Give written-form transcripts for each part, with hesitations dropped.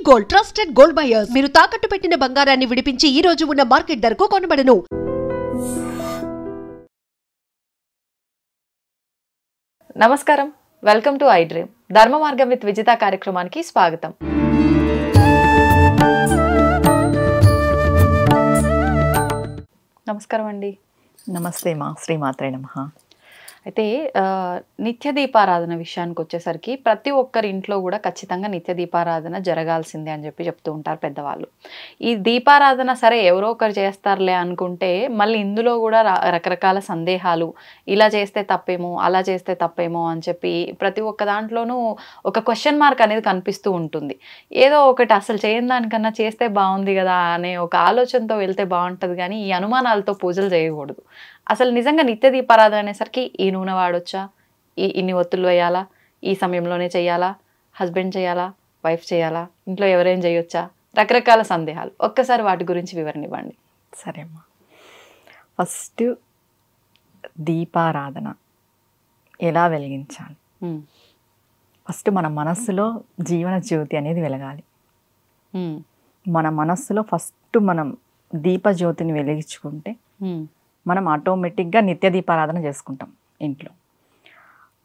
Gold trusted gold buyers మీరు తాకట్టు పెట్టిన బంగారాన్ని విడిపించి ఈ రోజు ఉన్న మార్కెట్ ధరకు కొనబడను. నమస్కారం, వెల్కమ్ టు ఐ డ్రీమ్. ధర్మ మార్గం విత్ విజిత కార్యక్రమానికి స్వాగతం. నమస్కారం అండి. నమస్తే మా శ్రీమాత్రే నమః. అయితే నిత్య దీపారాధన విషయానికి వచ్చేసరికి ప్రతి ఒక్కరి ఇంట్లో కూడా ఖచ్చితంగా నిత్య దీపారాధన జరగాల్సిందే అని చెప్తూ ఉంటారు పెద్దవాళ్ళు. ఈ దీపారాధన సరే ఎవరో ఒకరు చేస్తారులే అనుకుంటే మళ్ళీ ఇందులో కూడా రకరకాల సందేహాలు, ఇలా చేస్తే తప్పేమో అలా చేస్తే తప్పేమో అని చెప్పి ప్రతి ఒక్క దాంట్లోనూ ఒక క్వశ్చన్ మార్క్ అనేది కనిపిస్తూ ఉంటుంది. ఏదో ఒకటి అసలు చేయని దానికన్నా చేస్తే బాగుంది కదా అనే ఒక ఆలోచనతో వెళ్తే బాగుంటుంది, కానీ ఈ అనుమానాలతో పూజలు చేయకూడదు. అసలు నిజంగా నిత్య దీపారాధన అనేసరికి ఈ నూనె వాడొచ్చా, ఇన్ని ఒత్తులు వేయాలా, ఈ సమయంలోనే చేయాలా, హస్బెండ్ చేయాలా, వైఫ్ చేయాలా, ఇంట్లో ఎవరైనా చేయొచ్చా, రకరకాల సందేహాలు. ఒక్కసారి వాటి గురించి వివరణ ఇవ్వండి. సరే అమ్మా. ఫస్ట్ దీపారాధన ఎలా వెలిగించాలి? ఫస్ట్ మన మనస్సులో జీవన జ్యోతి అనేది వెలగాలి. మన మనస్సులో ఫస్ట్ మనం దీపజ్యోతిని వెలిగించుకుంటే మనం ఆటోమేటిక్గా నిత్య దీపారాధన చేసుకుంటాం ఇంట్లో.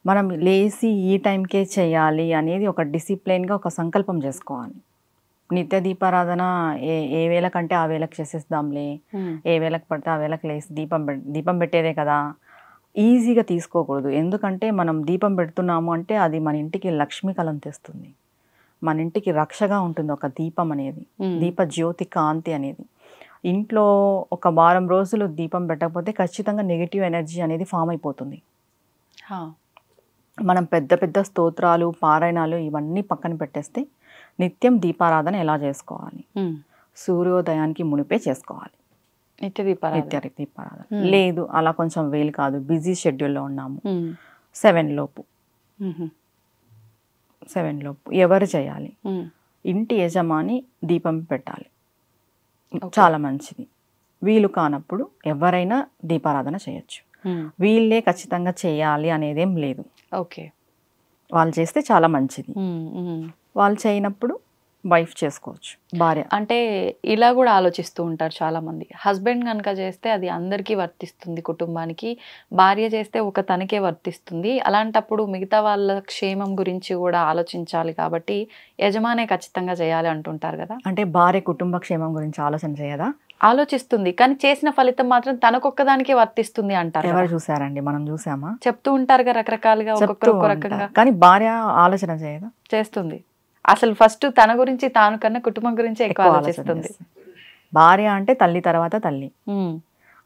మనం లేచి ఈ టైంకే చేయాలి అనేది ఒక డిసిప్లైన్గా ఒక సంకల్పం చేసుకోవాలి. నిత్య దీపారాధన ఏ వేళకంటే ఆ వేళకు చేసేద్దాంలే, ఏ వేళకు పడితే ఆ వేళకు లేచి దీపం పెట్టేదే కదా, ఈజీగా తీసుకోకూడదు. ఎందుకంటే మనం దీపం పెడుతున్నాము అంటే అది మన ఇంటికి లక్ష్మీ కళం తెస్తుంది, మన ఇంటికి రక్షగా ఉంటుంది ఒక దీపం అనేది, దీప జ్యోతి కాంతి అనేది. ఇంట్లో ఒక వారం రోజులు దీపం పెట్టకపోతే ఖచ్చితంగా నెగిటివ్ ఎనర్జీ అనేది ఫామ్ అయిపోతుంది. మనం పెద్ద పెద్ద స్తోత్రాలు, పారాయణాలు ఇవన్నీ పక్కన పెట్టేస్తే నిత్యం దీపారాధన ఎలా చేసుకోవాలి? సూర్యోదయానికి మునిపే చేసుకోవాలి నిత్య దీపారాధన. లేదు అలా కొంచెం వేలు కాదు, బిజీ షెడ్యూల్లో ఉన్నాము, 7 లోపు ఎవరు చేయాలి? ఇంటి యజమాని దీపం పెట్టాలి, చాలా మంచిది. వీలు కానప్పుడు ఎవరైనా దీపారాధన చేయొచ్చు. వీళ్ళే ఖచ్చితంగా చేయాలి అనేదేం లేదు. ఓకే, వాళ్ళు చేస్తే చాలా మంచిది. వాళ్ళు చేయనప్పుడు వైఫ్ చేసుకోవచ్చు, భార్య. అంటే ఇలా కూడా ఆలోచిస్తూ ఉంటారు చాలా మంది. హస్బెండ్ కనుక చేస్తే అది అందరికీ వర్తిస్తుంది, కుటుంబానికి. భార్య చేస్తే ఒక తనకే వర్తిస్తుంది. అలాంటప్పుడు మిగతా వాళ్ళ క్షేమం గురించి కూడా ఆలోచించాలి కాబట్టి యజమానే ఖచ్చితంగా చేయాలి అంటుంటారు కదా. అంటే భార్య కుటుంబ క్షేమం గురించి ఆలోచన చేయదా? ఆలోచిస్తుంది, కానీ చేసిన ఫలితం మాత్రం తనకొక్కదానికే వర్తిస్తుంది అంటారు. ఎవరు చూసారండి? మనం చూసామా? చెప్తూ ఉంటారుగా రకరకాలుగా, ఒక్కొక్కరు ఒక్కో రకంగా. కానీ భార్య ఆలోచన చేయదా? చేస్తుంది. అసలు ఫస్ట్ తన గురించి తాను కన్నా కుటుంబం గురించి ఎక్కువ ఆలోచిస్తుంది. భార్య అంటే తల్లి తర్వాత తల్లి.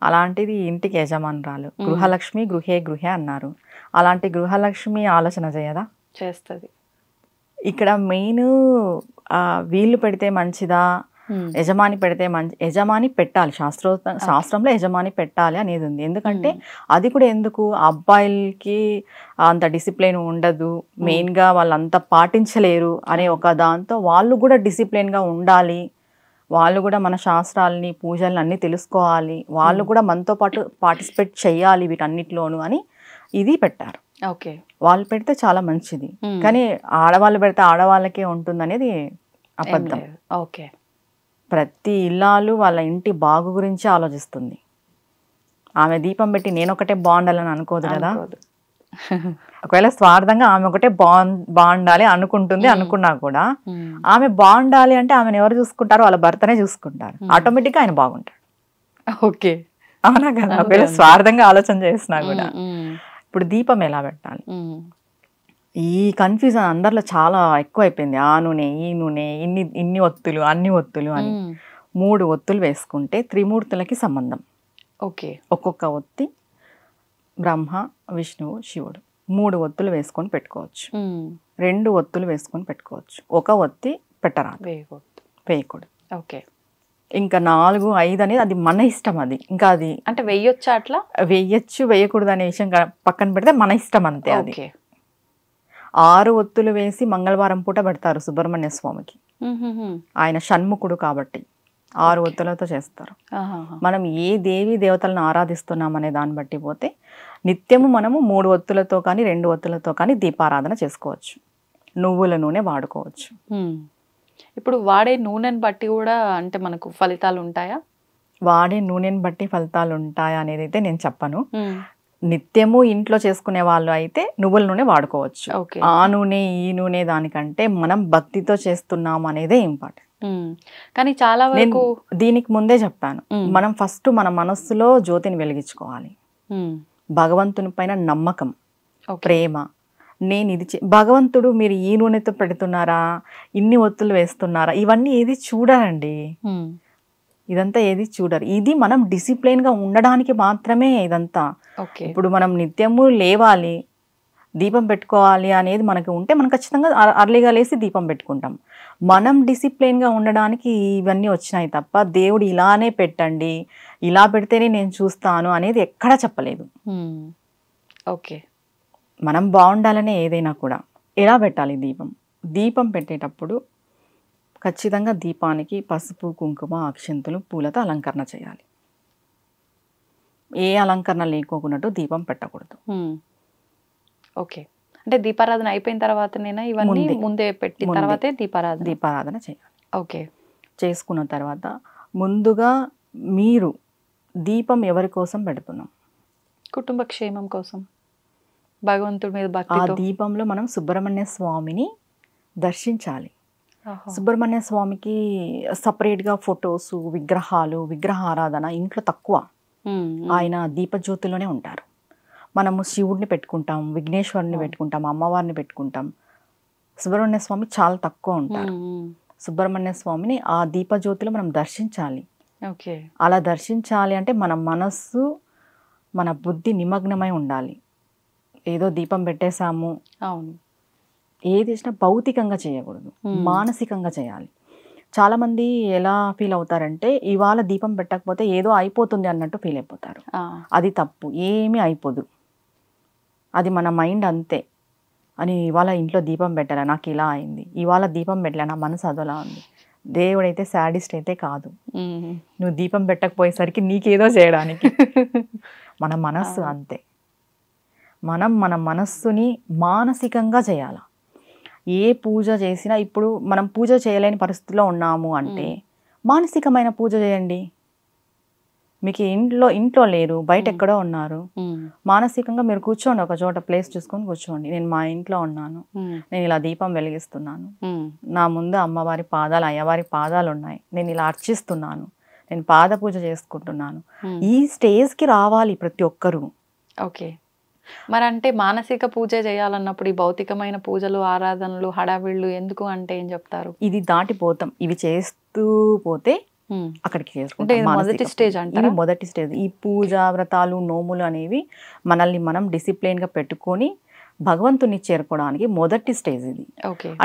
అలాంటిది ఇంటికి యజమానురాలు, గృహలక్ష్మి గృహే అన్నారు. అలాంటి గృహలక్ష్మి ఆలోచన చేయదా? చేస్తుంది. ఇక్కడ మెయిన్ వీళ్ళు పెడితే మంచిదా, యజమాని పెడితే యజమాని పెట్టాలి. శాస్త్రంలో యజమాని పెట్టాలి అనేది ఉంది. ఎందుకంటే అది కూడా ఎందుకు, అబ్బాయిలకి అంత డిసిప్లిన్ ఉండదు, మెయిన్గా వాళ్ళంతా పాటించలేరు అనే ఒక దాంతో వాళ్ళు కూడా డిసిప్లిన్గా ఉండాలి, వాళ్ళు కూడా మన శాస్త్రాలని పూజలను అన్నీ తెలుసుకోవాలి, వాళ్ళు కూడా మనతో పాటు పార్టిసిపేట్ చేయాలి వీటన్నిటిలోనూ అని ఇది పెట్టారు. ఓకే, వాళ్ళు పెడితే చాలా మంచిది. కానీ ఆడవాళ్ళు పెడితే ఆడవాళ్ళకే ఉంటుంది అనేది అబద్ధం. ఓకే, ప్రతి ఇల్లాలు వాళ్ళ ఇంటి బాగు గురించి ఆలోచిస్తుంది. ఆమె దీపం పెట్టి నేను ఒకటే బాగుండాలని అనుకోదు కదా. ఒకవేళ స్వార్థంగా ఆమె ఒకటే బాగుండాలి అనుకుంటుంది, అనుకున్నా కూడా ఆమె బాగుండాలి అంటే ఆమెను ఎవరు చూసుకుంటారో వాళ్ళ భర్తనే చూసుకుంటారు, ఆటోమేటిక్గా ఆయన బాగుంటాడు. ఓకే, అవునా కదా. ఒకవేళ స్వార్థంగా ఆలోచన చేసినా కూడా. ఇప్పుడు దీపం ఎలా పెట్టాలి? ఈ కన్ఫ్యూజన్ అందరిలో చాలా ఎక్కువ అయిపోయింది. ఆ నూనె ఈ నూనె, ఇన్ని ఒత్తులు అన్ని ఒత్తులు అని. 3 ఒత్తులు వేసుకుంటే త్రిమూర్తులకి సంబంధం. ఓకే, ఒక్కొక్క ఒత్తి బ్రహ్మ, విష్ణువు, శివుడు. 3 ఒత్తులు వేసుకొని పెట్టుకోవచ్చు, 2 ఒత్తులు వేసుకొని పెట్టుకోవచ్చు. ఒక ఒత్తి పెట్టరాదు, వేయకూడదు. ఓకే, ఇంకా 4, 5 అనేది అది మన ఇష్టం. అది ఇంకా అది అంటే వేయొచ్చా? అట్లా వేయచ్చు వేయకూడదు అనే విషయం పక్కన పెడితే మన ఇష్టం అంతే. అది 6 ఒత్తులు వేసి మంగళవారం పూట పెడతారు సుబ్రహ్మణ్య స్వామికి. ఆయన షణ్ముఖుడు కాబట్టి 6 ఒత్తులతో చేస్తారు. మనం ఏ దేవి దేవతలను ఆరాధిస్తున్నాం అనే దాన్ని బట్టి పోతే నిత్యము మనము 3 ఒత్తులతో కానీ 2 ఒత్తులతో కానీ దీపారాధన చేసుకోవచ్చు. నువ్వుల నూనె వాడుకోవచ్చు. ఇప్పుడు వాడే నూనెని బట్టి కూడా అంటే మనకు ఫలితాలు ఉంటాయా? వాడే నూనెని బట్టి ఫలితాలు ఉంటాయా అనేది అయితే నేను చెప్పను. నిత్యము ఇంట్లో చేసుకునే వాళ్ళు అయితే నువ్వుల నూనె వాడుకోవచ్చు. ఓకే. ఆ నూనె ఈ నూనె దానికంటే మనం భక్తితో చేస్తున్నాం అనేదే ఇంపార్టెంట్. కానీ చాలా నేను వరకు దీనికి ముందే చెప్పాను, మనం ఫస్ట్ మన మనస్సులో జ్యోతిని వెలిగించుకోవాలి. భగవంతుని పైన నమ్మకం, ప్రేమ. నేను ఇది భగవంతుడు మీరు ఈ నూనెతో పెడుతున్నారా, ఇన్ని ఒత్తులు వేస్తున్నారా, ఇవన్నీ ఏది చూడరండి. ఇదంతా ఏది చూడరు. ఇది మనం డిసిప్లైన్గా ఉండడానికి మాత్రమే ఇదంతా. ఇప్పుడు మనం నిత్యము లేవాలి, దీపం పెట్టుకోవాలి అనేది మనకు ఉంటే మనం ఖచ్చితంగా అర్లీగా లేసి దీపం పెట్టుకుంటాం. మనం డిసిప్లైన్గా ఉండడానికి ఇవన్నీ వచ్చినాయి తప్ప దేవుడు ఇలానే పెట్టండి, ఇలా పెడితేనే నేను చూస్తాను అనేది ఎక్కడా చెప్పలేదు. ఓకే. మనం బాగుండాలనే ఏదైనా కూడా ఎలా పెట్టాలి దీపం. దీపం పెట్టేటప్పుడు ఖచ్చితంగా దీపానికి పసుపు, కుంకుమ, అక్షంతులు, పూలతో అలంకరణ చేయాలి. ఏ అలంకరణ లేకోకున్నట్టు దీపం పెట్టకూడదు. ఓకే. అంటే దీపారాధన అయిపోయిన తర్వాతనేనా ఇవన్నీ? ముందే పెట్టిన తర్వాతే దీపారాధన చేయాలి. ఓకే. చేసుకున్న తర్వాత ముందుగా మీరు దీపం ఎవరి కోసం పెడుతున్నాం? కుటుంబ క్షేమం కోసం, భగవంతుడి మీద ఆ భక్తితో. దీపంలో మనం సుబ్రహ్మణ్య స్వామిని దర్శించాలి. సుబ్రహ్మణ్య స్వామికి సపరేట్గా ఫొటోస్, విగ్రహాలు, విగ్రహారాధన ఇంట్లో తక్కువ. ఆయన దీపజ్యోతిలోనే ఉంటారు. మనము శివుడిని పెట్టుకుంటాం, విఘ్నేశ్వరుని పెట్టుకుంటాం, అమ్మవారిని పెట్టుకుంటాం. సుబ్రహ్మణ్య స్వామి చాలా తక్కువ ఉంటారు. సుబ్రహ్మణ్య స్వామిని ఆ దీపజ్యోతిలో మనం దర్శించాలి. ఓకే. అలా దర్శించాలి అంటే మన మనస్సు, మన బుద్ధి నిమగ్నమై ఉండాలి. ఏదో దీపం పెట్టేశాము, అవును, ఏది చేసినా భౌతికంగా చేయకూడదు, మానసికంగా చేయాలి. చాలామంది ఎలా ఫీల్ అవుతారంటే ఇవాళ దీపం పెట్టకపోతే ఏదో అయిపోతుంది అన్నట్టు ఫీల్ అయిపోతారు. అది తప్పు. ఏమీ అయిపోదు. అది మన మైండ్ అంతే. అని ఇవాళ ఇంట్లో దీపం పెట్టాలా, నాకు ఇలా అయింది, ఇవాళ దీపం పెట్టలే, నా మనసు అదోలా ఉంది. దేవుడైతే శాడిస్ట్ అయితే కాదు. నువ్వు దీపం పెట్టకపోయేసరికి నీకేదో చేయడానికి. మన మనస్సు అంతే. మనం మన మనస్సుని మానసికంగా చేయాలి. ఏ పూజ చేసినా ఇప్పుడు మనం పూజ చేయలేని పరిస్థితిలో ఉన్నాము అంటే మానసికమైన పూజ చేయండి. మీకు ఇంట్లో లేరు, బయట ఎక్కడో ఉన్నారు, మానసికంగా మీరు కూర్చోండి, ఒక చోట ప్లేస్ చూసుకొని కూర్చోండి. నేను మా ఇంట్లో ఉన్నాను, నేను ఇలా దీపం వెలిగిస్తున్నాను, నా ముందు అమ్మవారి పాదాలు, అయ్యవారి పాదాలు ఉన్నాయి, నేను ఇలా అర్చిస్తున్నాను, నేను పాద పూజ చేసుకుంటున్నాను. ఈ స్టేజ్కి రావాలి ప్రతి ఒక్కరూ. ఓకే. మరి అంటే మానసిక పూజ చేయాలన్నప్పుడు ఈ భౌతికమైన పూజలు, ఆరాధనలు, హడావిళ్ళు ఎందుకు అంటే ఏం చెప్తారు? ఇది దాటిపోతాం. ఇవి చేస్తూ పోతే అక్కడికి చేసుకుంటాం. మొదటి స్టేజ్ అంటే ఇది మొదటి స్టేజ్. ఈ పూజ, వ్రతాలు, నోములు అనేవి మనల్ని మనం డిసిప్లిన్గా పెట్టుకొని భగవంతుని చేరుకోవడానికి మొదటి స్టేజ్ ఇది.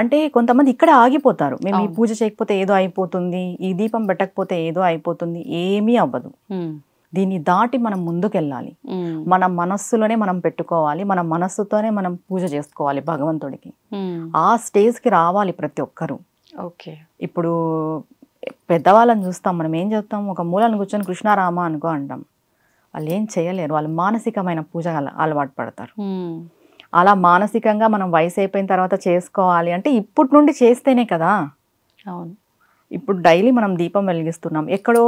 అంటే కొంతమంది ఇక్కడే ఆగిపోతారు. మేము ఈ పూజ చేయకపోతే ఏదో అయిపోతుంది, ఈ దీపం పెట్టకపోతే ఏదో అయిపోతుంది. ఏమీ అవ్వదు. దీన్ని దాటి మనం ముందుకెళ్ళాలి. మన మనస్సులోనే మనం పెట్టుకోవాలి, మన మనస్సుతోనే మనం పూజ చేసుకోవాలి భగవంతుడికి. ఆ స్టేజ్కి రావాలి ప్రతి ఒక్కరూ. ఓకే. ఇప్పుడు పెద్దవాళ్ళని చూస్తాం, మనం ఏం చేస్తాం, ఒక మూలను కూర్చొని కృష్ణారామ అనుకో అంటాం. వాళ్ళు ఏం చేయలేరు, వాళ్ళు మానసికమైన పూజ అలవాటు పడతారు. అలా మానసికంగా మనం వయసు అయిపోయిన తర్వాత చేసుకోవాలి అంటే ఇప్పటి నుండి చేస్తేనే కదా. అవును. ఇప్పుడు డైలీ మనం దీపం వెలిగిస్తున్నాం, ఎక్కడో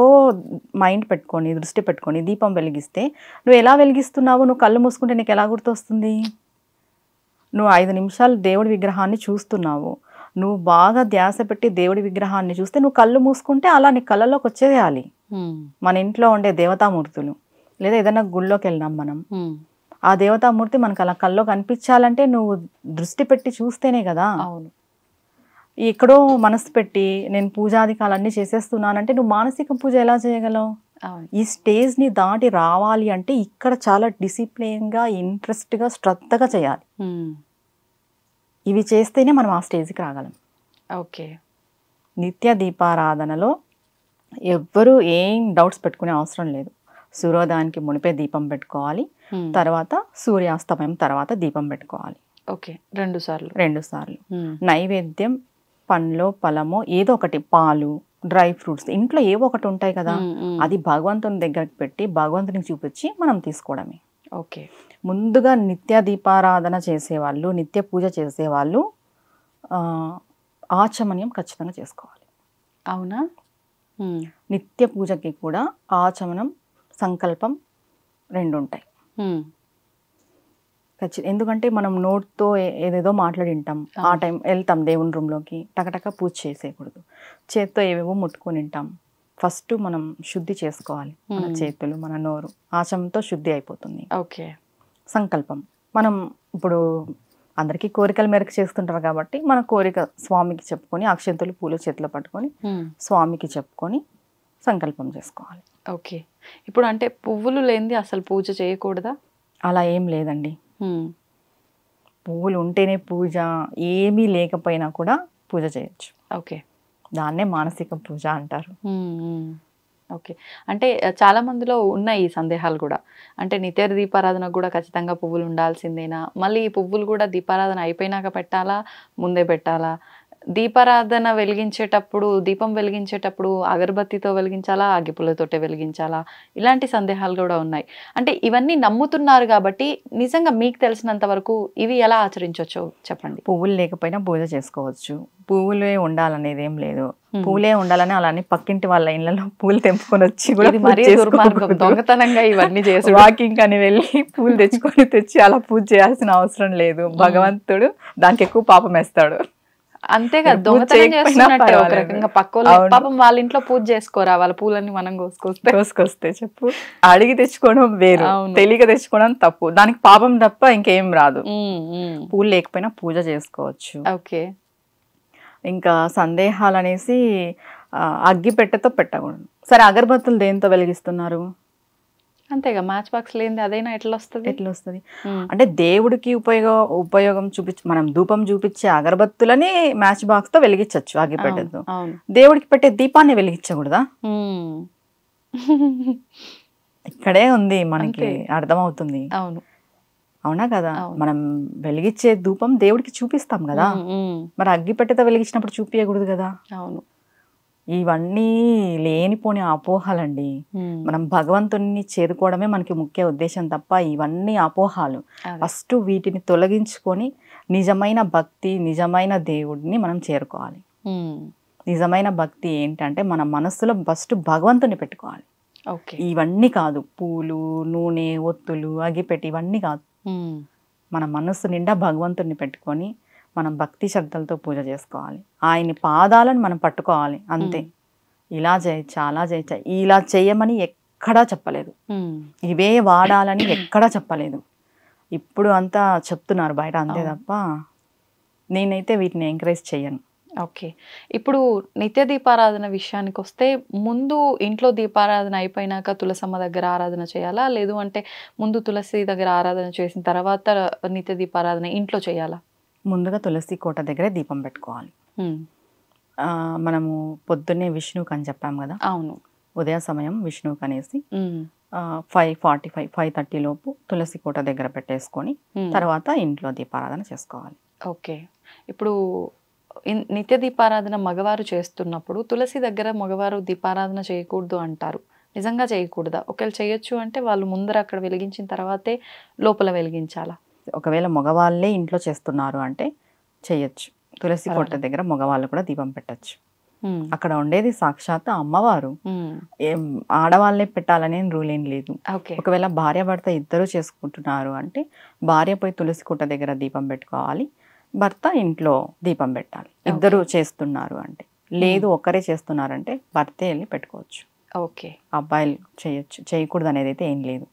మైండ్ పెట్టుకొని, దృష్టి పెట్టుకొని దీపం వెలిగిస్తే నువ్వు ఎలా వెలిగిస్తున్నావు, నువ్వు కళ్ళు మూసుకుంటే నీకు ఎలా గుర్తొస్తుంది? నువ్వు 5 నిమిషాలు దేవుడి విగ్రహాన్ని చూస్తున్నావు, నువ్వు బాగా ధ్యాస పెట్టి దేవుడి విగ్రహాన్ని చూస్తే నువ్వు కళ్ళు మూసుకుంటే అలా నీ కళ్ళలోకి వచ్చేయాలి. మన ఇంట్లో ఉండే దేవతామూర్తులు, లేదా ఏదైనా గుళ్ళోకి వెళ్ళినాం మనం, ఆ దేవతామూర్తి మనకు అలా కల్లో కనిపించాలంటే నువ్వు దృష్టి పెట్టి చూస్తేనే కదా. అవును. ఎక్కడో మనసు పెట్టి నేను పూజాధికాలన్నీ చేసేస్తున్నానంటే నువ్వు మానసిక పూజ ఎలా చేయగలవు? ఈ స్టేజ్ని దాటి రావాలి అంటే ఇక్కడ చాలా డిసిప్లిన్గా, ఇంట్రెస్ట్గా, శ్రద్ధగా చేయాలి. ఇవి చేస్తేనే మనం ఆ స్టేజ్కి రాగలం. ఓకే. నిత్య దీపారాధనలో ఎవ్వరూ ఏం డౌట్స్ పెట్టుకునే అవసరం లేదు. సూర్యోదయానికి మునిపే దీపం పెట్టుకోవాలి, తర్వాత సూర్యాస్తమయం తర్వాత దీపం పెట్టుకోవాలి. ఓకే. 2 సార్లు. నైవేద్యం పండ్లో, పలమో ఏదో ఒకటి, పాలు, డ్రై ఫ్రూట్స్ ఇంట్లో ఏవో ఒకటి ఉంటాయి కదా, అది భగవంతుని దగ్గరికి పెట్టి భగవంతునికి చూపించి మనం తీసుకోవడమే. ఓకే. ముందుగా నిత్య దీపారాధన చేసేవాళ్ళు, నిత్య పూజ చేసేవాళ్ళు ఆచమనీయం ఖచ్చితంగా చేసుకోవాలి. అవునా? నిత్య పూజకి కూడా ఆచమనం, సంకల్పం 2 ఉంటాయి. ఎందుకంటే మనం నోట్తో ఏదేదో మాట్లాడింటాం, ఆ టైం వెళ్తాం దేవుని రూమ్లోకి, టకటక పూజ చేసేయకూడదు. చేత్తో ఏవేవో ముట్టుకొని ఉంటాం. ఫస్ట్ మనం శుద్ధి చేసుకోవాలి మన చేతులు, మన నోరు. ఆచమనంతో శుద్ధి అయిపోతుంది. ఓకే. సంకల్పం మనం ఇప్పుడు అందరికీ కోరికల మేరకు చేస్తుంటారు కాబట్టి మన కోరిక స్వామికి చెప్పుకొని, అక్షంతలు పూలు చేతిలో పట్టుకొని స్వామికి చెప్పుకొని సంకల్పం చేసుకోవాలి. ఓకే. ఇప్పుడు అంటే పువ్వులు లేనిది అసలు పూజ చేయకూడదా? అలా ఏం లేదండి. పువ్వులు ఉంటేనే పూజ, ఏమీ లేకపోయినా కూడా పూజ చేయొచ్చు. ఓకే. దాన్నే మానసిక పూజ అంటారు. ఓకే. అంటే చాలా మందిలో ఉన్నాయి ఈ సందేహాలు కూడా. అంటే నిత్య దీపారాధన కూడా ఖచ్చితంగా పువ్వులు ఉండాల్సిందేనా? మళ్ళీ ఈ పువ్వులు కూడా దీపారాధన అయిపోయినాక పెట్టాలా, ముందే పెట్టాలా? దీపారాధన వెలిగించేటప్పుడు, దీపం వెలిగించేటప్పుడు అగరబత్తితో వెలిగించాలా, అగ్గిపుల్లతోటే వెలిగించాలా? ఇలాంటి సందేహాలు కూడా ఉన్నాయి. అంటే ఇవన్నీ నమ్ముతున్నారు కాబట్టి నిజంగా మీకు తెలిసినంత వరకు ఇవి ఎలా ఆచరించవచ్చో చెప్పండి. పువ్వులు లేకపోయినా పూజ చేసుకోవచ్చు. పువ్వులే ఉండాలనేది ఏం లేదు. పూలే ఉండాలని అలానే పక్కింటి వాళ్ళ ఇళ్లలో పూలు తెంపుకొని వచ్చి కూడా మరీ దుర్మార్గం, దొంగతనంగా ఇవన్నీ చేసి వాకింగ్ అని వెళ్ళి పూలు తెచ్చి అలా పూజ చేయాల్సిన అవసరం లేదు. భగవంతుడు దానికి ఎక్కువ పాపం వేస్తాడు. అంతే కదా, దొంగతనం చేస్తున్నట్టే ఒక రకంగా. పక్క పాపం వాళ్ళ ఇంట్లో పూజ చేసుకోరా, వాళ్ళ పూలన్నీ మనం కోసుకొస్తే చెప్పు. అడిగి తెచ్చుకోవడం వేరు, తెలియక తెచ్చుకోవడం తప్పు. దానికి పాపం తప్ప ఇంకేం రాదు. పూలు లేకపోయినా పూజ చేసుకోవచ్చు. ఓకే. ఇంకా సందేహాలు అనేసి అగ్గిపెట్టెతో పెట్టకూడదు. సరే, అగరబత్తులు దేంతో వెలిగిస్తున్నారు? అంతేగా, మ్యాచ్ బాక్స్ లేనిది అదైనా ఎట్లా వస్తుంది? అంటే దేవుడికి ఉపయోగం మనం ధూపం చూపించే అగరబత్తులని మ్యాచ్ బాక్స్ తో వెలిగించవచ్చు, అగ్గిపెట్టెతో. దేవుడికి పెట్టే దీపాన్ని వెలిగించకూడదా? ఇక్కడే ఉంది మనకి అర్థమవుతుంది. అవునా కదా? మనం వెలిగించే ధూపం దేవుడికి చూపిస్తాం కదా, మరి అగ్గిపెట్టెతో వెలిగించినప్పుడు చూపించకూడదు కదా. అవును. ఇవన్నీ లేనిపోని అపోహలండి. మనం భగవంతుని చేరుకోవడమే మనకి ముఖ్య ఉద్దేశం తప్ప ఇవన్నీ అపోహాలు. ఫస్ట్ వీటిని తొలగించుకొని నిజమైన భక్తి, నిజమైన దేవుడిని మనం చేరుకోవాలి. నిజమైన భక్తి ఏంటంటే మన మనస్సులో ఫస్ట్ భగవంతుని పెట్టుకోవాలి. ఇవన్నీ కాదు, పూలు, నూనె, ఒత్తులు, అగిపెట్టి ఇవన్నీ కాదు. మన మనస్సు నిండా భగవంతుని పెట్టుకొని మనం భక్తి శ్రద్ధలతో పూజ చేసుకోవాలి. ఆయన్ని పాదాలను మనం పట్టుకోవాలి, అంతే. ఇలా చేయొచ్చా, అలా చేయొచ్చా, ఇలా చేయమని ఎక్కడా చెప్పలేదు. ఇవే వాడాలని ఎక్కడా చెప్పలేదు. ఇప్పుడు అంతా చెప్తున్నారు బయట, అంతే తప్ప నేనైతే వీటిని ఎంకరేజ్ చేయను. ఓకే. ఇప్పుడు నిత్య దీపారాధన విషయానికి వస్తే, ముందు ఇంట్లో దీపారాధన అయిపోయినాక తులసమ్మ దగ్గర ఆరాధన చేయాలా, లేదు అంటే ముందు తులసి దగ్గర ఆరాధన చేసిన తర్వాత నిత్య దీపారాధన ఇంట్లో చేయాలా? ముందుగా తులసి కోట దగ్గరే దీపం పెట్టుకోవాలి. మనము పొద్దున్నే విష్ణువుకి అని చెప్పాం కదా. అవును. ఉదయ సమయం విష్ణువుకి అనేసి 5:45, 5:30 లోపు తులసి కోట దగ్గర పెట్టేసుకొని తర్వాత ఇంట్లో దీపారాధన చేసుకోవాలి. ఓకే. ఇప్పుడు నిత్య దీపారాధన మగవారు చేస్తున్నప్పుడు తులసి దగ్గర మగవారు దీపారాధన చేయకూడదు అంటారు. నిజంగా చేయకూడదా? ఒకవేళ చేయొచ్చు అంటే వాళ్ళు ముందర అక్కడ వెలిగించిన తర్వాతే లోపల వెలిగించాలా? ఒకవేళ మగవాళ్ళే ఇంట్లో చేస్తున్నారు అంటే చేయొచ్చు. తులసి కోట దగ్గర మగవాళ్ళు కూడా దీపం పెట్టచ్చు. అక్కడ ఉండేది సాక్షాత్ అమ్మవారు. ఆడవాళ్ళే పెట్టాలనే రూల్ ఏం లేదు. ఒకవేళ భార్య భర్త ఇద్దరు చేసుకుంటున్నారు అంటే భార్య పోయి తులసి కోట దగ్గర దీపం పెట్టుకోవాలి, భర్త ఇంట్లో దీపం పెట్టాలి. ఇద్దరు చేస్తున్నారు అంటే. లేదు ఒకరే చేస్తున్నారంటే భర్తే వెళ్ళి పెట్టుకోవచ్చు. ఓకే. అబ్బాయిలు చేయొచ్చు, చేయకూడదు అనేది అయితే ఏం లేదు.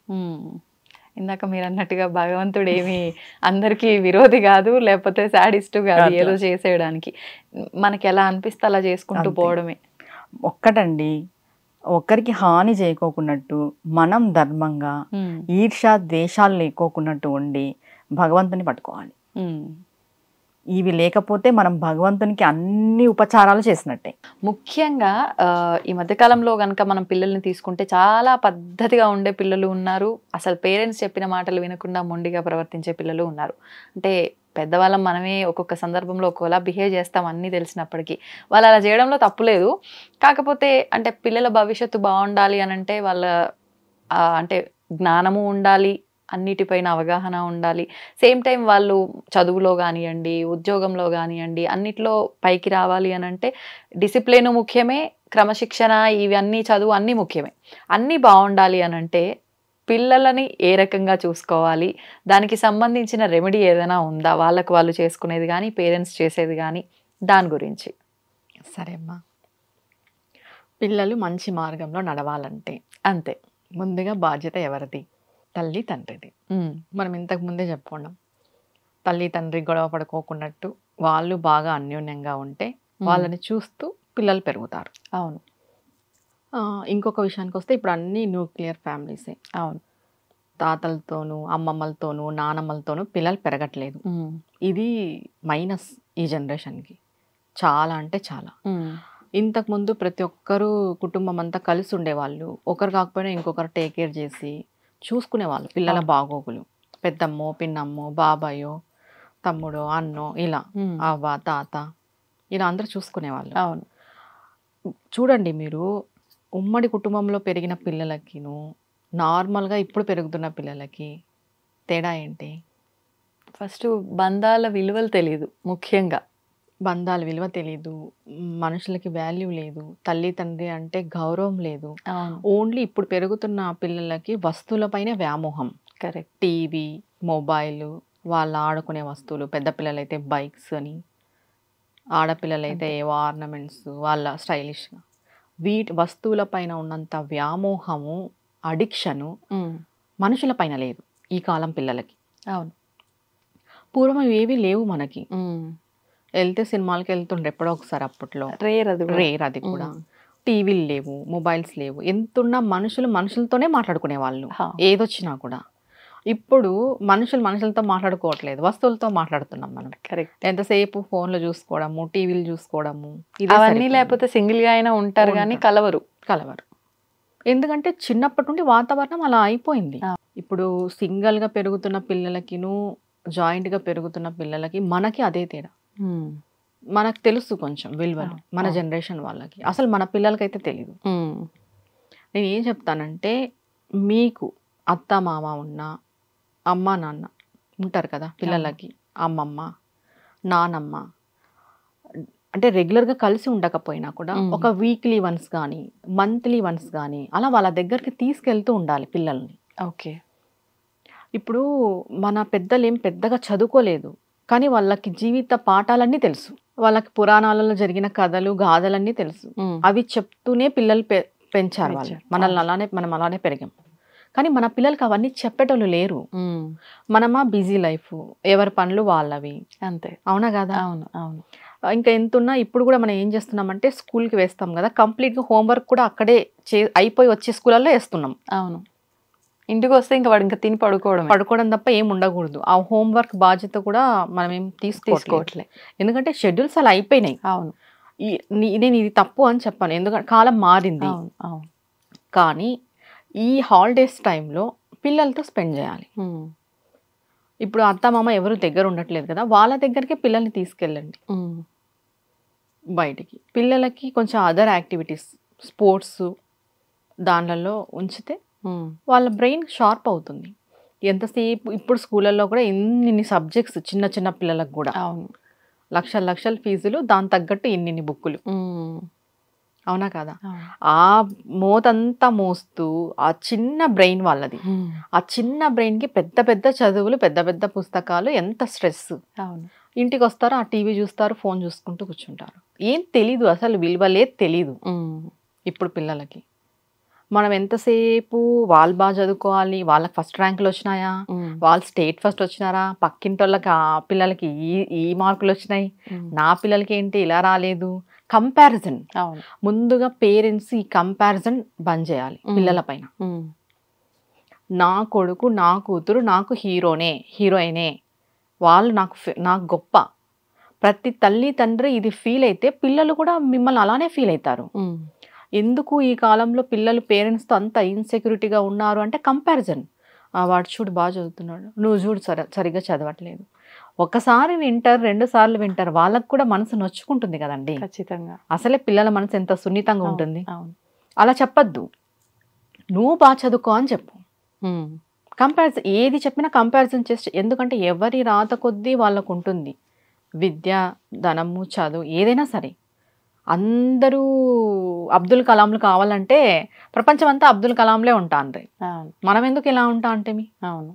ఇందాక మీరు అన్నట్టుగా భగవంతుడు ఏమి అందరికీ విరోధి కాదు, లేకపోతే శాడిస్ట్ కాదు ఏదో చేసేయడానికి. మనకి ఎలా అనిపిస్తే అలా చేసుకుంటూ పోవడమే. ఒక్కటండి, ఒక్కరికి హాని చేయకోకున్నట్టు మనం ధర్మంగా ఈర్ష ద్వేషాలు లేకోకున్నట్టు ఉండి భగవంతుని పట్టుకోవాలి. ఇవి లేకపోతే మనం భగవంతునికి అన్ని ఉపచారాలు చేసినట్టే. ముఖ్యంగా ఈ మధ్యకాలంలో కనుక మనం పిల్లల్ని తీసుకుంటే చాలా పద్ధతిగా ఉండే పిల్లలు ఉన్నారు, అసలు పేరెంట్స్ చెప్పిన మాటలు వినకుండా మొండిగా ప్రవర్తించే పిల్లలు ఉన్నారు. అంటే పెద్దవాళ్ళం మనమే ఒక్కొక్క సందర్భంలో ఒక్కోలా బిహేవ్ చేస్తాం అన్నీ తెలిసినప్పటికీ. వాళ్ళు అలా చేయడంలో తప్పులేదు. కాకపోతే అంటే పిల్లల భవిష్యత్తు బాగుండాలి అని అంటే వాళ్ళ అంటే జ్ఞానము ఉండాలి, అన్నిటిపైన అవగాహన ఉండాలి. సేమ్ టైం వాళ్ళు చదువులో కానివ్వండి, ఉద్యోగంలో కానివ్వండి, అన్నిట్లో పైకి రావాలి అని అంటే డిసిప్లిన్ ముఖ్యమే, క్రమశిక్షణ ఇవన్నీ చదువు అన్నీ ముఖ్యమే. అన్నీ బాగుండాలి అని అంటే పిల్లలని ఏ రకంగా చూసుకోవాలి, దానికి సంబంధించిన రెమెడీ ఏదైనా ఉందా, వాళ్ళకు వాళ్ళు చేసుకునేది కానీ పేరెంట్స్ చేసేది కానీ, దాని గురించి. సరే అమ్మా, పిల్లలు మంచి మార్గంలో నడవాలంటే అంతే, ముందుగా బాధ్యత ఎవరిది? తల్లి తండ్రిది. మనం ఇంతకు ముందే చెప్పుకున్నాం, తల్లి తండ్రి గొడవ పడుకోకున్నట్టు వాళ్ళు బాగా అన్యోన్యంగా ఉంటే వాళ్ళని చూస్తూ పిల్లలు పెరుగుతారు. అవును. ఇంకొక విషయానికి వస్తే ఇప్పుడు అన్ని న్యూక్లియర్ ఫ్యామిలీసే. అవును. తాతలతోనూ అమ్మమ్మలతోనూ నానమ్మలతోనూ పిల్లలు పెరగట్లేదు. ఇది మైనస్ ఈ జనరేషన్కి, చాలా అంటే చాలా. ఇంతకుముందు ప్రతి ఒక్కరూ కుటుంబం అంతా కలిసి ఉండేవాళ్ళు, ఒకరు కాకపోయినా ఇంకొకరు టేక్ కేర్ చేసి చూసుకునేవాళ్ళు పిల్లల బాగోగులు. పెద్దమ్మో పిన్నమ్మో బాబాయో తమ్ముడో అన్నో ఇలా అవ్వ తాత ఇలా అందరూ చూసుకునేవాళ్ళు. అవును. చూడండి మీరు, ఉమ్మడి కుటుంబంలో పెరిగిన పిల్లలకిను నార్మల్గా ఇప్పుడు పెరుగుతున్న పిల్లలకి తేడా ఏంటి? ఫస్ట్ బంధాల విలువలు తెలియదు, ముఖ్యంగా బంధాల విలువ తెలీదు, మనుషులకి వాల్యూ లేదు, తల్లి తండ్రి అంటే గౌరవం లేదు. ఓన్లీ ఇప్పుడు పెరుగుతున్న పిల్లలకి వస్తువులపైన వ్యామోహం. కరెక్ట్. టీవీ, మొబైల్, వాళ్ళు ఆడుకునే వస్తువులు, పెద్ద పిల్లలైతే బైక్స్ అని, ఆడపిల్లలైతే ఏవో ఆర్నమెంట్స్, వాళ్ళ స్టైలిష్గా వీటి వస్తువుల పైన ఉన్నంత వ్యామోహము, అడిక్షను మనుషుల పైన లేదు ఈ కాలం పిల్లలకి. అవును. పూర్వం ఏవి లేవు మనకి. వెళ్తే సినిమాలకి వెళ్తుండ్రు ఎప్పుడో ఒకసారి, అప్పట్లో రేర్ అది కూడా. టీవీలు లేవు, మొబైల్స్ లేవు, ఎంతున్నా మనుషులతోనే మాట్లాడుకునే వాళ్ళు ఏదొచ్చినా కూడా. ఇప్పుడు మనుషులతో మాట్లాడుకోవట్లేదు, వస్తువులతో మాట్లాడుతున్నాం మనం. కరెక్ట్. ఎంతసేపు ఫోన్లు చూసుకోవడము, టీవీలు చూసుకోవడము, అవన్నీ లేకపోతే సింగిల్ గా అయినా ఉంటారు కానీ కలవరు. ఎందుకంటే చిన్నప్పటి నుండి వాతావరణం అలా అయిపోయింది. ఇప్పుడు సింగిల్ గా పెరుగుతున్న పిల్లలకిను జాయింట్ గా పెరుగుతున్న పిల్లలకి మనకి అదే తేడా. మనకు తెలుసు కొంచెం విలువలు, మన జనరేషన్ వాళ్ళకి. అసలు మన పిల్లలకైతే తెలీదు. నేను ఏం చెప్తానంటే, మీకు అత్త మామ ఉన్న అమ్మ నాన్న ఉంటారు కదా పిల్లలకి, అమ్మమ్మ నానమ్మ, అంటే రెగ్యులర్గా కలిసి ఉండకపోయినా కూడా ఒక వీక్లీ వన్స్ కానీ మంత్లీ వన్స్ కానీ అలా వాళ్ళ దగ్గరికి తీసుకెళ్తూ ఉండాలి పిల్లల్ని. ఓకే. ఇప్పుడు మన పెద్దలు ఏం పెద్దగా చదువుకోలేదు, కానీ వాళ్ళకి జీవిత పాఠాలన్నీ తెలుసు, వాళ్ళకి పురాణాలలో జరిగిన కథలు గాథలన్నీ తెలుసు. అవి చెప్తూనే పిల్లలు పెంచారు వాళ్ళు. మనం అలానే పెరిగాం. కానీ మన పిల్లలకి అవన్నీ చెప్పేటోళ్ళు లేరు. మనమా బిజీ లైఫ్, ఎవరి పనులు వాళ్ళవి, అంతే. అవునా కదా? అవును అవును. ఇంకా ఎంతున్నా ఇప్పుడు కూడా మనం ఏం చేస్తున్నామంటే స్కూల్కి వేస్తాం కదా, కంప్లీట్గా హోంవర్క్ కూడా అక్కడే అయిపోయి వచ్చే స్కూళ్ళల్లో వేస్తున్నాం. అవును. ఇంటికి వస్తే ఇంకా వాడు ఇంకా తిని పడుకోవడం తప్ప ఏం ఉండకూడదు. ఆ హోంవర్క్ బాధ్యత కూడా మనం ఏం తీసుకోవట్లే, ఎందుకంటే షెడ్యూల్స్ అలా అయిపోయినాయి. అవును. నేను ఇది తప్పు అని చెప్పాను, ఎందుకంటే కాలం మారింది. కానీ ఈ హాలిడేస్ టైంలో పిల్లలతో స్పెండ్ చేయాలి. ఇప్పుడు అత్త మామ ఎవరు దగ్గర ఉండట్లేదు కదా, వాళ్ళ దగ్గరికి పిల్లల్ని తీసుకెళ్ళండి బయటికి. పిల్లలకి కొంచెం అదర్ యాక్టివిటీస్, స్పోర్ట్స్ దానిలలో ఉంచితే వాళ్ళ బ్రెయిన్ షార్ప్ అవుతుంది. ఎంతసేపు ఇప్పుడు స్కూళ్ళల్లో కూడా ఇన్ని సబ్జెక్ట్స్ చిన్న చిన్న పిల్లలకు కూడా. అవును. లక్షల ఫీజులు, దాని తగ్గట్టు ఇన్ని బుక్కులు, అవునా కదా? ఆ మోతంతా మోస్తూ ఆ చిన్న బ్రెయిన్ వాళ్ళది, ఆ చిన్న బ్రెయిన్కి పెద్ద పెద్ద చదువులు, పెద్ద పెద్ద పుస్తకాలు, ఎంత స్ట్రెస్. ఇంటికి వస్తారు, ఆ టీవీ చూస్తారు, ఫోన్ చూసుకుంటూ కూర్చుంటారు. ఏం తెలీదు, అసలు విలువలే తెలీదు ఇప్పుడు పిల్లలకి. మనం ఎంతసేపు వాళ్ళు బాగా చదువుకోవాలి, వాళ్ళకి ఫస్ట్ ర్యాంకులు వచ్చినాయా, వాళ్ళు స్టేట్ ఫస్ట్ వచ్చినారా, పక్కింటి వాళ్ళకి ఆ పిల్లలకి ఈ మార్కులు వచ్చినాయి, నా పిల్లలకి ఏంటి ఇలా రాలేదు, కంపారిజన్. ముందుగా పేరెంట్స్ ఈ కంపారిజన్ బంద్ చేయాలి పిల్లల పైన. నా కొడుకు, నా కూతురు నాకు హీరోయినే, వాళ్ళు నాకు గొప్ప. ప్రతి తల్లి తండ్రి ఇది ఫీల్ అయితే పిల్లలు కూడా మిమ్మల్ని అలానే ఫీల్ అవుతారు. ఎందుకు ఈ కాలంలో పిల్లలు పేరెంట్స్తో అంత ఇన్సెక్యూరిటీగా ఉన్నారు అంటే కంపారిజన్. వాడు చూడు బాగా చదువుతున్నాడు, నువ్వు చూడు సరిగ్గా చదవట్లేదు. ఒకసారి వింటారు, 2 సార్లు వింటారు, వాళ్ళకు కూడా మనసు నొచ్చుకుంటుంది కదండి. ఖచ్చితంగా. అసలే పిల్లల మనసు ఎంత సున్నితంగా ఉంటుంది. అలా చెప్పద్దు, నువ్వు బాగా చదువుకో అని చెప్పు. కంపారిజన్ ఏది చెప్పినా కంపారిజన్ చేసి, ఎందుకంటే ఎవరి రాత కొద్దీ వాళ్ళకు ఉంటుంది. విద్య, ధనము, చదువు ఏదైనా సరే. అందరూ అబ్దుల్ కలాంలు కావాలంటే ప్రపంచం అంతా అబ్దుల్ కలాంలే ఉంటా అంటే మనం ఎందుకు ఇలా ఉంటా అంటే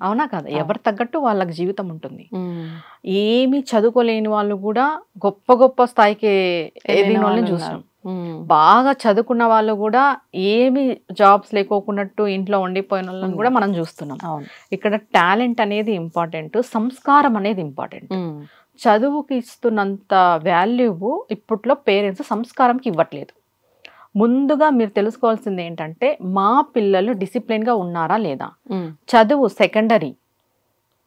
అవునా కదా? ఎవరు తగ్గట్టు వాళ్ళకి జీవితం ఉంటుంది. ఏమి చదువుకోలేని వాళ్ళు కూడా గొప్ప గొప్ప స్థాయికి ఎదిగిన వాళ్ళని చూస్తాం. బాగా చదువుకున్న వాళ్ళు కూడా ఏమి జాబ్స్ లేకోకున్నట్టు ఇంట్లో ఉండిపోయిన వాళ్ళని కూడా మనం చూస్తున్నాం. ఇక్కడ టాలెంట్ అనేది ఇంపార్టెంట్, సంస్కారం అనేది ఇంపార్టెంట్. చదువుకి ఇస్తున్నంత వాల్యూ ఇప్పట్లో పేరెంట్స్ సంస్కారంకి ఇవ్వట్లేదు. ముందుగా మీరు తెలుసుకోవాల్సింది ఏంటంటే మా పిల్లలు డిసిప్లిన్గా ఉన్నారా లేదా. చదువు సెకండరీ,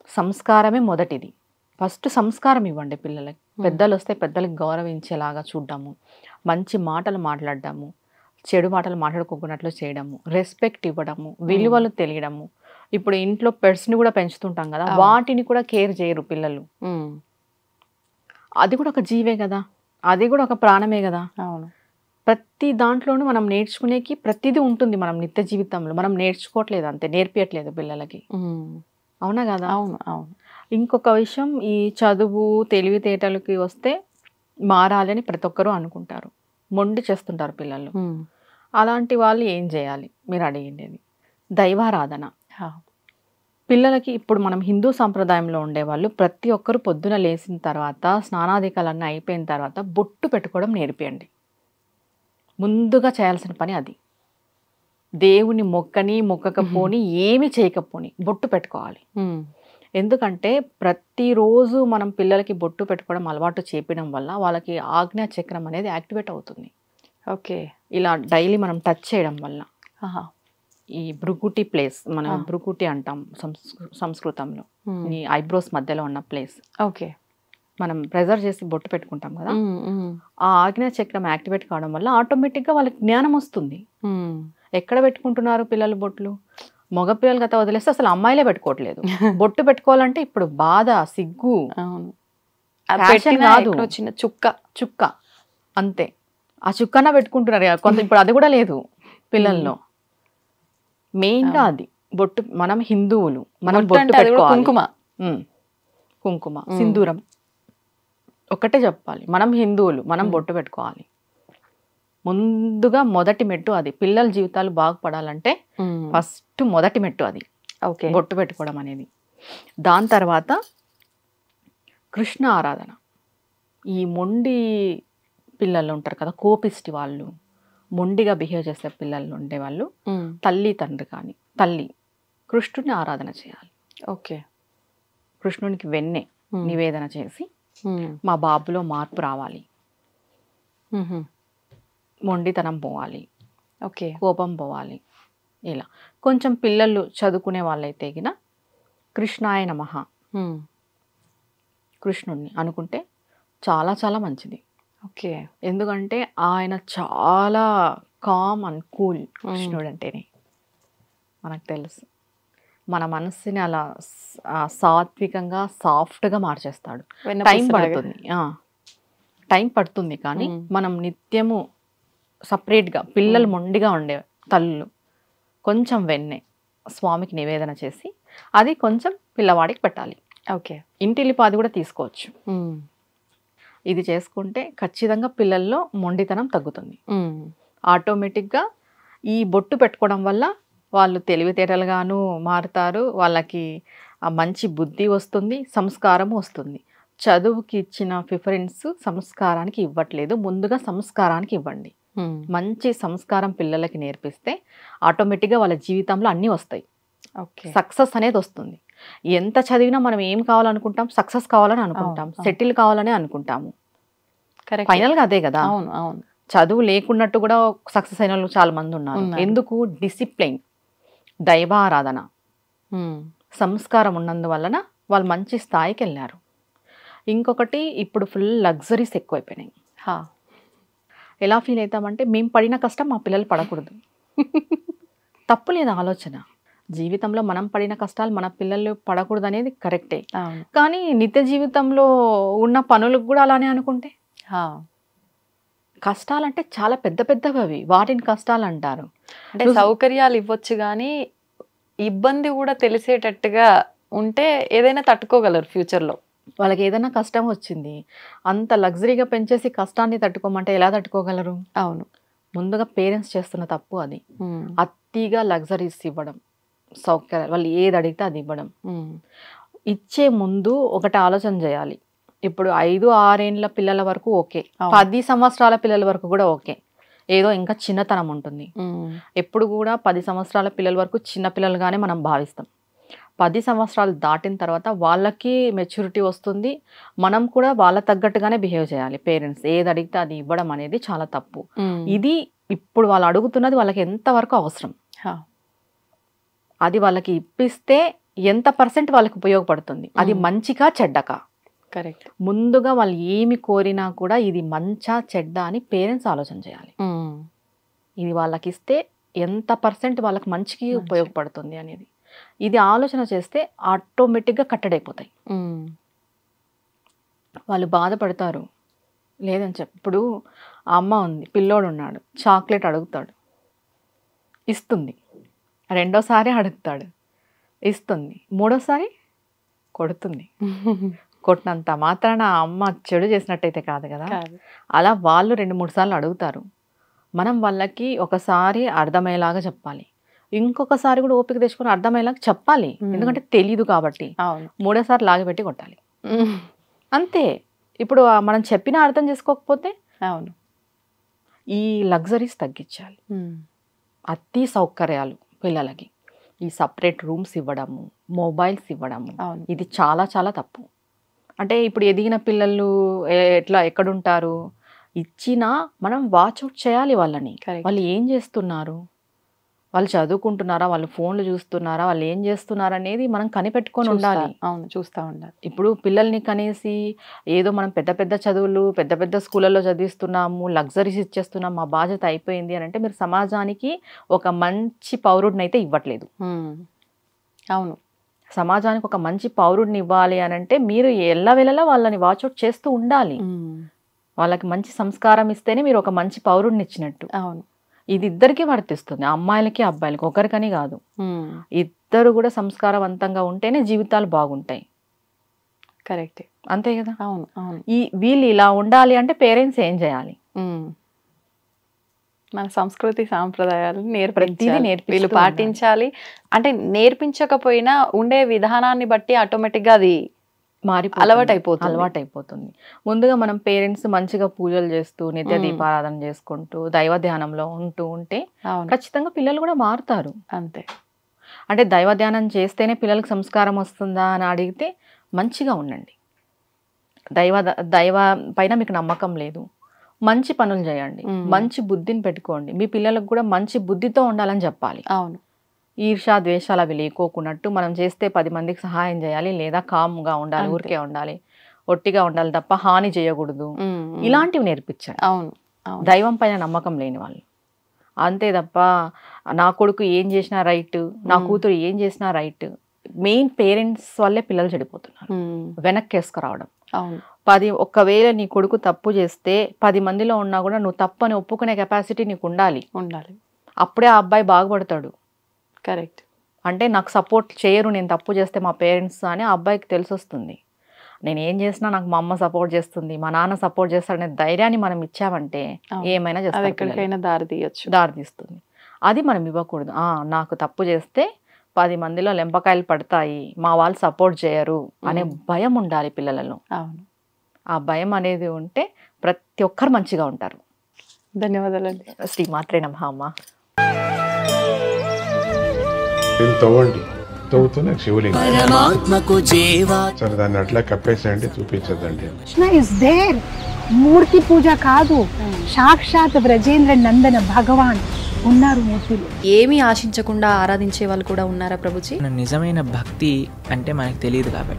సంస్కారమే మొదటిది. ఫస్ట్ సంస్కారం ఇవ్వండి పిల్లలకి. పెద్దలు వస్తే పెద్దలకి గౌరవించేలాగా చూడడము, మంచి మాటలు మాట్లాడడము, చెడు మాటలు మాట్లాడుకోకున్నట్లు చేయడము, రెస్పెక్ట్ ఇవ్వడము, విలువలు తెలియడము. ఇప్పుడు ఇంట్లో పెట్స్ని కూడా పెంచుతుంటాం కదా, వాటిని కూడా కేర్ చేయరు పిల్లలు. అది కూడా ఒక జీవే కదా, అది కూడా ఒక ప్రాణమే కదా. అవును. ప్రతి దాంట్లోనూ మనం నేర్చుకునేకి ప్రతిదీ ఉంటుంది. మనం నిత్య జీవితంలో మనం నేర్చుకోవట్లేదు, అంతే నేర్పించట్లేదు పిల్లలకి. అవునా కదా? అవును అవును. ఇంకొక విషయం, ఈ చదువు తెలివితేటలకి వస్తే మారాలని ప్రతి ఒక్కరూ అనుకుంటారు, మొండి చేస్తుంటారు పిల్లలు. అలాంటి వాళ్ళు ఏం చేయాలి మీరు అడిగిండేది? దైవారాధన. పిల్లలకి ఇప్పుడు మనం హిందూ సాంప్రదాయంలో ఉండేవాళ్ళు ప్రతి ఒక్కరు పొద్దున లేచిన తర్వాత స్నానాధికాలన్నీ అయిపోయిన తర్వాత బొట్టు పెట్టుకోవడం నేర్పియండి. ముందుగా చేయాల్సిన పని అది. దేవుని మొక్కకపోని ఏమి చేయకపోని బొట్టు పెట్టుకోవాలి. ఎందుకంటే ప్రతిరోజు మనం పిల్లలకి బొట్టు పెట్టుకోవడం అలవాటు చేపడం వల్ల వాళ్ళకి ఆజ్ఞా చక్రం అనేది యాక్టివేట్ అవుతుంది. ఓకే. ఇలా డైలీ మనం టచ్ చేయడం వల్ల ఈ భృకుటి ప్లేస్, మనం భృకుటి అంటాం సంస్కృతంలో, ఈ ఐబ్రోస్ మధ్యలో ఉన్న ప్లేస్. ఓకే. మనం ప్రెజర్ చేసి బొట్టు పెట్టుకుంటాం కదా, ఆ ఆజ్ఞా చక్రం యాక్టివేట్ కావడం వల్ల ఆటోమేటిక్గా వాళ్ళకి జ్ఞానం వస్తుంది. ఎక్కడ పెట్టుకుంటున్నారు పిల్లలు బొట్లు? మగ పిల్లలు గత వదిలేస్తే అసలు అమ్మాయిలే పెట్టుకోవట్లేదు. బొట్టు పెట్టుకోవాలంటే ఇప్పుడు బాధ, సిగ్గు, కాదు, చిన్న చుక్క అంతే. ఆ చుక్కన పెట్టుకుంటున్నారు కొంత. ఇప్పుడు అది కూడా లేదు పిల్లల్లో. మెయిన్గా అది బొట్టు. మనం హిందువులు, మనం బొట్టు పెట్టుకోవాలి. కుంకుమ, సింధూరం ఒకటే చెప్పాలి. మనం హిందువులు, మనం బొట్టు పెట్టుకోవాలి. ముందుగా మొదటి మెట్టు అది. పిల్లల జీవితాలు బాగుపడాలంటే ఫస్ట్ మొదటి మెట్టు అది, బొట్టు పెట్టుకోవడం అనేది. దాని తర్వాత కృష్ణ ఆరాధన. ఈ మొండి పిల్లలు ఉంటారు కదా, కోపిస్టి వాళ్ళు, మొండిగా బిహేవ్ చేసే పిల్లలు ఉండేవాళ్ళు, తల్లి తండ్రి కానీ తల్లి కృష్ణుడిని ఆరాధన చేయాలి. ఓకే. కృష్ణునికి వెన్నె నివేదన చేసి మా బాబులో మార్పు రావాలి, మొండితనం పోవాలి, ఓకే, కోపం పోవాలి. ఇలా కొంచెం పిల్లలు చదువుకునే వాళ్ళైతే గిన కృష్ణాయ నమః, కృష్ణుడిని అనుకుంటే చాలా చాలా మంచిది. ఓకే. ఎందుకంటే ఆయన చాలా కామ్ అండ్ కూల్. కృష్ణుడు అంటేనే మనకు తెలుసు, మన మనస్సుని అలా సాత్వికంగా సాఫ్ట్గా మార్చేస్తాడు. టైం పడుతుంది కానీ మనం నిత్యము సపరేట్గా, పిల్లలు మొండిగా ఉండే తల్లులు కొంచెం వెన్నె స్వామికి నివేదన చేసి అది కొంచెం పిల్లవాడికి పెట్టాలి. ఓకే. ఇంటిల్లిపాది కూడా తీసుకోవచ్చు. ఇది చేసుకుంటే ఖచ్చితంగా పిల్లల్లో మొండితనం తగ్గుతుంది. ఆటోమేటిక్గా ఈ బొట్టు పెట్టుకోవడం వల్ల వాళ్ళు తెలివితేటలుగాను మారుతారు, వాళ్ళకి మంచి బుద్ధి వస్తుంది, సంస్కారము వస్తుంది. చదువుకి ఇచ్చిన ప్రిఫరెన్స్ సంస్కారానికి ఇవ్వట్లేదు, ముందుగా సంస్కారానికి ఇవ్వండి. మంచి సంస్కారం పిల్లలకి నేర్పిస్తే ఆటోమేటిక్గా వాళ్ళ జీవితంలో అన్నీ వస్తాయి. సక్సెస్ అనేది వస్తుంది. ఎంత చదివినా మనం ఏం కావాలనుకుంటాం? సక్సెస్ కావాలని అనుకుంటాం, సెటిల్ కావాలని అనుకుంటాము. ఫైనల్గా అదే కదా. అవును అవును. చదువు లేకున్నట్టు కూడా సక్సెస్ అయిన వాళ్ళు చాలా మంది ఉన్నారు. ఎందుకు? డిసిప్లైన్, దైవారాధన, సంస్కారం ఉన్నందువలన వాళ్ళు మంచి స్థాయికి వెళ్ళారు. ఇంకొకటి, ఇప్పుడు ఫుల్ లగ్జరీస్ ఎక్కువైపోయినాయి. ఎలా ఫీల్ అవుతామంటే మేము పడిన కష్టం మా పిల్లలు పడకూడదు. తప్పు లేదు ఆలోచన. జీవితంలో మనం పడిన కష్టాలు మన పిల్లలు పడకూడదు అనేది కరెక్టే. కానీ నిత్య జీవితంలో ఉన్న పనులకు కూడా అలానే అనుకుంటే, కష్టాలంటే చాలా పెద్ద పెద్దవి అవి, వాటిని కష్టాలు అంటారు. అంటే సౌకర్యాలు ఇవ్వచ్చు కానీ ఇబ్బంది కూడా తెలిసేటట్టుగా ఉంటే ఏదైనా తట్టుకోగలరు ఫ్యూచర్లో. వాళ్ళకి ఏదైనా కష్టం వచ్చింది, అంత లగ్జరీగా పెంచేసి కష్టాన్ని తట్టుకోమంటే ఎలా తట్టుకోగలరు? అవును. ముందుగా పేరెంట్స్ చేస్తున్న తప్పు అది. అతిగా లగ్జరీస్ ఇవ్వడం, సౌకర్యాలు వాళ్ళు ఏది అడిగితే అది ఇవ్వడం. ఇచ్చే ముందు ఒకటి ఆలోచన చేయాలి. ఇప్పుడు 5-6 ఏళ్ళ పిల్లల వరకు ఓకే, 10 సంవత్సరాల పిల్లల వరకు కూడా ఓకే, ఏదో ఇంకా చిన్నతనం ఉంటుంది. ఎప్పుడు కూడా 10 సంవత్సరాల పిల్లల వరకు చిన్న పిల్లలుగానే మనం భావిస్తాం. 10 సంవత్సరాలు దాటిన తర్వాత వాళ్ళకి మెచ్యూరిటీ వస్తుంది. మనం కూడా వాళ్ళ తగ్గట్టుగానే బిహేవ్ చేయాలి. పేరెంట్స్ ఏది అడిగితే అది ఇవ్వడం అనేది చాలా తప్పు. ఇది ఇప్పుడు వాళ్ళు అడుగుతున్నది వాళ్ళకి ఎంతవరకు అవసరం, అది వాళ్ళకి ఇప్పిస్తే ఎంత % వాళ్ళకి ఉపయోగపడుతుంది, అది మంచిగా చెడ్డకా. కరెక్ట్. ముందుగా వాళ్ళు ఏమి కోరినా కూడా ఇది మంచా చెడ్డ అని పేరెంట్స్ ఆలోచన చేయాలి. ఇది వాళ్ళకి ఇస్తే ఎంత % వాళ్ళకి మంచికి ఉపయోగపడుతుంది అనేది. ఇది ఆలోచన చేస్తే ఆటోమేటిక్గా కట్టడైపోతాయి. వాళ్ళు బాధపడతారు లేదని చెప్పి. ఇప్పుడు ఆ అమ్మ ఉంది, పిల్లోడు ఉన్నాడు, చాక్లెట్ అడుగుతాడు, ఇస్తుంది. రెండోసారి అడుగుతాడు, ఇస్తుంది. మూడోసారి కొడుతుంది. కొట్టినంత మాత్రాన ఆ అమ్మ చెడు చేసినట్టయితే కాదు కదా. అలా వాళ్ళు 2-3 సార్లు అడుగుతారు. మనం వాళ్ళకి ఒకసారి అర్థమయ్యేలాగా చెప్పాలి, ఇంకొకసారి కూడా ఓపిక తెచ్చుకొని అర్థమయ్యేలాగా చెప్పాలి. ఎందుకంటే తెలీదు కాబట్టి. మూడోసారి లాగిపెట్టి కొట్టాలి, అంతే. ఇప్పుడు మనం చెప్పినా అర్థం చేసుకోకపోతే అవును, ఈ లగ్జరీస్ తగ్గించాలి. అతి సౌకర్యాలు పిల్లలకి, ఈ సపరేట్ రూమ్స్ ఇవ్వడము, మొబైల్స్ ఇవ్వడము, ఇది చాలా చాలా తప్పు. అంటే ఇప్పుడు ఎదిగిన పిల్లలు ఎట్లా ఎక్కడుంటారు, ఇచ్చినా మనం వాచ్అవుట్ చేయాలి వాళ్ళని. వాళ్ళు ఏం చేస్తున్నారు, వాళ్ళు చదువుకుంటున్నారా, వాళ్ళు ఫోన్లు చూస్తున్నారా, వాళ్ళు ఏం చేస్తున్నారు అనేది మనం కనిపెట్టుకొని ఉండాలి. అవును, చూస్తూ ఉండాలి. ఇప్పుడు పిల్లల్ని కనేసి ఏదో మనం పెద్ద పెద్ద చదువులు పెద్ద పెద్ద స్కూళ్ళల్లో చదివిస్తున్నాము, లగ్జరీస్ ఇచ్చేస్తున్నాం, మా బాధ్యత అయిపోయింది అని అంటే మీరు సమాజానికి ఒక మంచి పౌరుడిని అయితే ఇవ్వట్లేదు. అవును, సమాజానికి ఒక మంచి పౌరుడిని ఇవ్వాలి అని అంటే మీరు ఎల్లవేళలా వాళ్ళని వాచ్అవుట్ చేస్తూ ఉండాలి. వాళ్ళకి మంచి సంస్కారం ఇస్తేనే మీరు ఒక మంచి పౌరుడిని ఇచ్చినట్టు. అవును, ఇది ఇద్దరికీ వర్తిస్తుంది, అమ్మాయిలకి అబ్బాయిలకి, ఒకరికని కాదు. ఇద్దరు కూడా సంస్కారవంతంగా ఉంటేనే జీవితాలు బాగుంటాయి. కరెక్ట్, అంతే కదా. అవును అవును. వీళ్ళు ఇలా ఉండాలి అంటే పేరెంట్స్ ఏం చేయాలి, మన సంస్కృతి సాంప్రదాయాలు ప్రతిదీ వీళ్ళు పాటించాలి. అంటే నేర్పించకపోయినా ఉండే విధానాన్ని బట్టి ఆటోమేటిక్గా అది అలవాటైపోతుంది. ముందుగా మనం పేరెంట్స్ మంచిగా పూజలు చేస్తూ నిత్య దీపారాధన చేసుకుంటూ దైవ ధ్యానంలో ఉంటే ఖచ్చితంగా పిల్లలు కూడా మారుతారు. అంతే. అంటే దైవ ధ్యానం చేస్తేనే పిల్లలకు సంస్కారం వస్తుందా అని అడిగితే మంచిగా ఉండండి. దైవ పైన మీకు నమ్మకం లేదు, మంచి పనులు చేయండి, మంచి బుద్ధిని పెట్టుకోండి. మీ పిల్లలకు కూడా మంచి బుద్ధితో ఉండాలని చెప్పాలి. అవును, ఈర్షా ద్వేషాలు అవి లేకోకున్నట్టు మనం చేస్తే 10 మందికి సహాయం చేయాలి, లేదా కామ్గా ఉండాలి, ఊరికే ఉండాలి, ఒట్టిగా ఉండాలి తప్ప హాని చేయకూడదు. ఇలాంటివి నేర్పించండి. అవును, దైవం పైన నమ్మకం లేని వాళ్ళు. అంతే తప్ప నా కొడుకు ఏం చేసినా రైట్, నా కూతురు ఏం చేసినా రైట్. మెయిన్ పేరెంట్స్ వల్లే పిల్లలు చెడిపోతున్నారు, వెనక్కి వేసుకురావడం. ఒకవేళ నీ కొడుకు తప్పు చేస్తే 10 మందిలో ఉన్నా కూడా నువ్వు తప్పు అని ఒప్పుకునే కెపాసిటీ నీకు ఉండాలి. అప్పుడే ఆ అబ్బాయి బాగుపడతాడు. కరెక్ట్. అంటే నాకు సపోర్ట్ చేయరు నేను తప్పు చేస్తే మా పేరెంట్స్ అని ఆ అబ్బాయికి తెలిసి వస్తుంది. నేను ఏం చేసినా నాకు మా అమ్మ సపోర్ట్ చేస్తుంది, మా నాన్న సపోర్ట్ చేస్తాడనే ధైర్యాన్ని మనం ఇచ్చామంటే ఏమైనా చేస్తాం, ఎక్కడికైనా దారి తీస్తుంది. అది మనం ఇవ్వకూడదు. నాకు తప్పు చేస్తే 10 మందిలో లెంపకాయలు పడతాయి, మా వాళ్ళు సపోర్ట్ చేయరు అనే భయం ఉండాలి పిల్లలలో. ఆ భయం అనేది ఉంటే ప్రతి ఒక్కరు మంచిగా ఉంటారు. ధన్యవాదాలండి. శ్రీమాత్రే నమః. అమ్మ తవ్వండి, తవ్వుతూనే శివలింగం సరే దాన్ని అట్లా కప్పేసేయండి, చూపించదండి. మూర్తి పూజ కాదు, సాక్షాత్ బ్రజేంద్ర నందన భగవాన్ ఉన్నారు మూర్తిలో. ఏమీ ఆశించకుండా ఆరాధించే వాళ్ళు కూడా ఉన్నారా ప్రభుజీ? నిజమైన భక్తి అంటే మనకు తెలియదు కాబట్టి